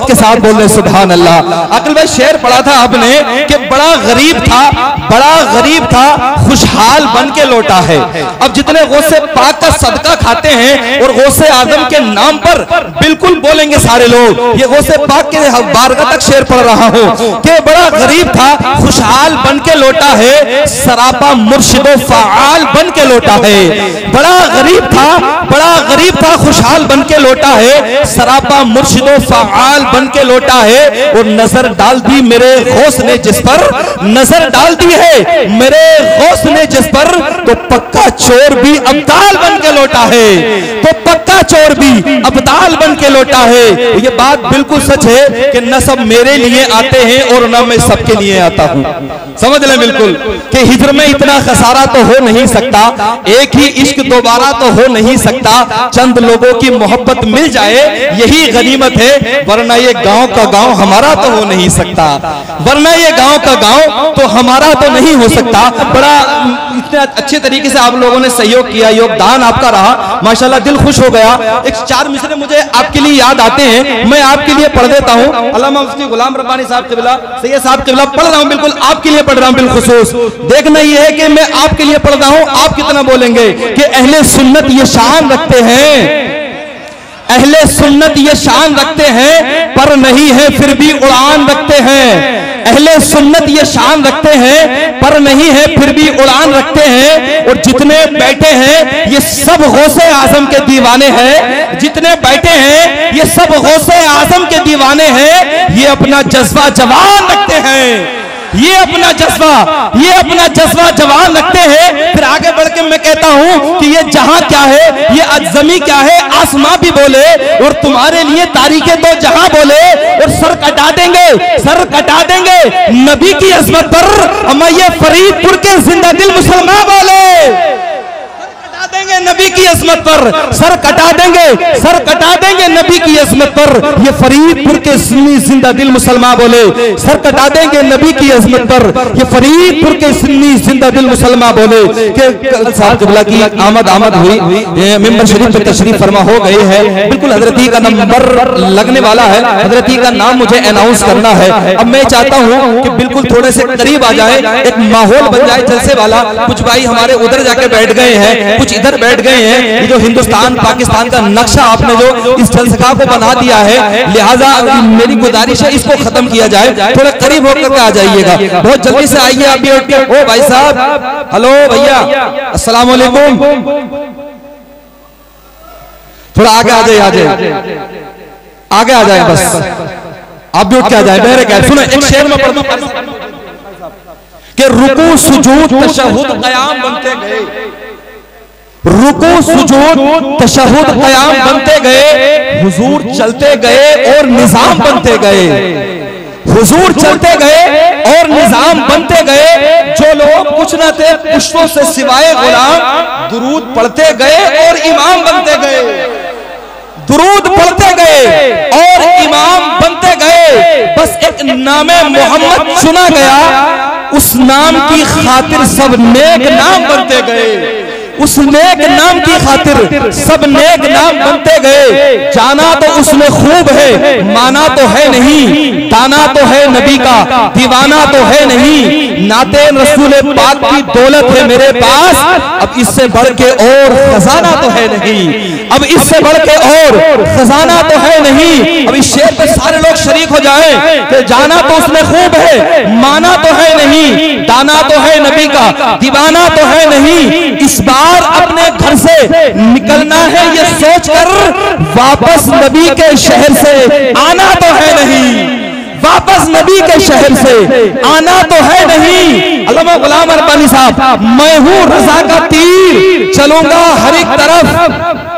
के साथ बोल रहे सुभान अल्लाह। अकल भाई शेर पढ़ा था आपने कि बड़ा गरीब था खुशहाल बन के लौटा है। अब जितने गौसे पाक का सदका खाते हैं और गौसे आजम के नाम पर बिल्कुल बोलेंगे सारे लोग, ये गौसे पाक के बारगाह तक शेर पढ़ रहा हूं कि बड़ा गरीब था खुशहाल बन के लौटा है, सरापा मुर्शिदो फ़आल बन के लौटा है। बड़ा गरीब था खुशहाल बन के लौटा है, सरापा मुर्शिदो फ़आल बन के लौटा है। और नजर डाल दी मेरे गौस ने जिस पर, नजर डाल दी है मेरे गौस ने जिस पर, तो पक्का चोर भी अब्दाल बन के लौटा है, तो पक्का चोर भी अब्दाल बन के लौटा है। ये बात बिल्कुल सच है कि न सब मेरे लिए आते हैं और न मैं सबके लिए आता हूं। समझ लें बिल्कुल कि हिजर में इतना खसारा तो हो नहीं सकता, एक ही इश्क दोबारा तो हो नहीं सकता, चंद लोगों की मोहब्बत मिल जाए यही गनीमत है, वरना ये गांव का गांव हमारा तो हो नहीं सकता, वरना ये गांव का गांव तो हमारा तो नहीं हो सकता। बड़ा इतने अच्छे तरीके से आप लोगों ने सहयोग किया, योगदान आपका रहा, माशाल्लाह दिल खुश हो गया। एक 4 मिसरे मुझे आपके लिए याद आते हैं, मैं आपके लिए पढ़ देता हूं। अल्लामा मुफ्ती गुलाम रब्बानी साहब क़िबला, सैयद साहब क़िबला पढ़ रहा हूं, बिल्कुल आपके लिए पढ़ रहा हूं बिलखुसूस। देखना यह है कि मैं आपके लिए पढ़ रहा हूं, आप कितना बोलेंगे कि अहले सुन्नत ये शान रखते हैं, अहले सुन्नत ये शान रखते हैं, पर नहीं है फिर भी उड़ान रखते हैं। अहले सुन्नत ये शान रखते हैं, पर नहीं है फिर भी उड़ान रखते हैं। और जितने बैठे हैं ये सब गौसे आजम के दीवाने हैं, जितने बैठे हैं ये सब गौसे आजम के दीवाने हैं। ये अपना जज्बा जवान रखते हैं, ये अपना जज्बा जवान रखते हैं। फिर आगे बढ़ के मैं कहता हूं कि ये जहां क्या है, ये अजमी क्या है, आसमां भी बोले और तुम्हारे लिए तारीखें तो जहां बोले, और सर कटा देंगे नबी की अजमत पर। हम ये फरीदपुर के जिंदा दिल मुसलमान बोले, नबी की अजमत पर सर कटा देंगे नबी की अजमत पर। ये फरीदपुर के सुन्नी जिंदा दिल मुसलमान बोले, सर कटा देंगे नबी की अजमत पर। ये फरीदपुर के सुन्नी जिंदा दिल मुसलमान बोले कि साहब क़िबला की आमद हुई, मिंबर शरीफ पे तशरीफ फरमा हो गए हैं, बिल्कुल हजरती का नंबर लगने वाला है, हजरती का नाम मुझे अनाउंस करना है। अब मैं चाहता हूं कि बिल्कुल थोड़े से करीब आ जाए, एक माहौल बन जाए जलसे वाला। कुछ भाई हमारे उधर जाके बैठ गए हैं, कुछ इधर बैठ गए हैं। ये जो हिंदुस्तान पाकिस्तान का नक्शा आपने जो इस जलसा को बना दिया है, लिहाजा मेरी गुजारिश है इसको खत्म किया जाए। थोड़ा करीब होकर के आ जाइएगा, बहुत जल्दी से आइए। आप भी उठ के, ओ भाई साहब, हेलो भैया, अस्सलाम वालेकुम, थोड़ा आगे आ जाए, आगे आ जाए, बस आप भी उठ के आ जाए। मेरे क्या सुनो, एक शेर में पढ़ दो कि रुकू सुजूद तशहुद क़याम बनते गए, रुकू सुजूद तशहुद क़याम बनते गए, हुजूर चलते गए और निजाम बनते गए, हुजूर चलते गए और निजाम बनते गए। जो लोग कुछ न थे पुष्पों से सिवाय गुलाम, दुरूद पढ़ते गए और इमाम बनते गए, दुरूद पढ़ते गए और इमाम बनते गए। बस एक नामे मोहम्मद चुना गया, उस नाम की खातिर सब नेक नाम बनते गए, उस नेक नाम की खातिर सब नेक नाम बनते गए। जाना तो उसने खूब है, माना तो है नहीं, दाना तो है नबी का, दीवाना तो है नहीं। नाते रसूल पाक की दौलत है मेरे पास, अब इससे बढ़ के और खजाना तो है नहीं, अब इससे बढ़ के और खजाना तो है नहीं। अब इस शेर पे सारे लोग शरीक हो जाएं कि जाना तो उसने खूब है, माना तो है नहीं, दाना तो है नबी का, दीवाना तो है नहीं। इस बार अपने घर से निकलना है ये सोचकर, वापस नबी के शहर से आना तो है नहीं, वापस नबी के शहर से आना तो है नहीं। अल्लामा गुलाम रब्बानी साहब, मैं हूं रजा का तीर चलूंगा हर एक तरफ,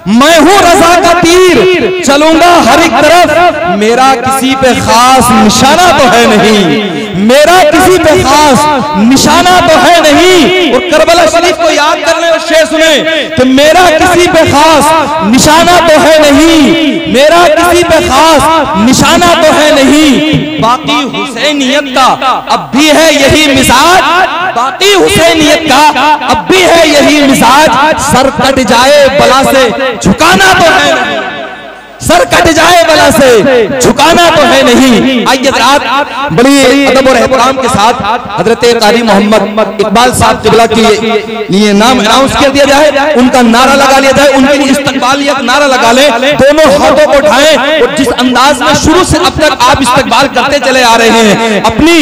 मैं हूं रजा का तीर चलूंगा हर एक तरफ। मेरा किसी पे खास निशाना तो है नहीं, मेरा किसी पे खास निशाना तो है नहीं। और करबला शरीफ को याद करने और शेर सुने कि मेरा किसी पे खास निशाना तो है नहीं, मेरा किसी पे खास निशाना तो है नहीं। बाकी हुसैनियत का अब भी है यही मिजाज, बाकी हुसैनियत का अब भी है यही मिजाज। सर कट जाए बला से झुकाना तो है नहीं, सर कट जाए बला से, झुकाना तो है नहीं। आइए रात बड़ी अदब और एहतराम के साथ हजरत कारी मोहम्मद इकबाल साहब किबला के लिए नाम अनाउंस कर दिया जाए, उनका नारा लगा लिया जाए, उनके लिए इस्तकबाल या नारा लगा ले। दोनों हाथों को उठाएं और जिस अंदाज में शुरू से अब तक आप इस्तकबाल करते चले आ रहे हैं, अपनी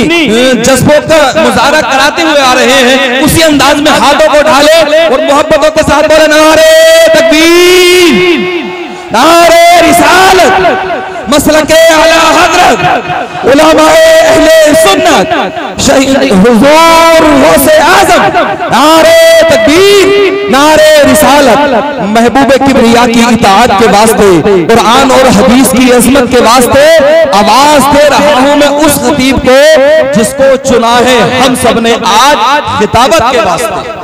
जज्बों का मुजाहरा कराते हुए आ रहे हैं, उसी अंदाज में हाथों को उठा ले और मोहब्बतों के साथ बोले नारे तकबीर, नारे रिसालत, मसलके आला हज़रत, उलमाए अहले सुन्नत, शहीद हुजूर गौसे आज़म, नारे तकबीर, नारे रिसालत, महबूब किबरिया की इताअत के वास्ते, कुरान और हदीस की अज़मत के वास्ते आवाज दे रहा हूं मैं उस खतीब को जिसको चुना है हम सब ने आज खिताबत के वास्ते।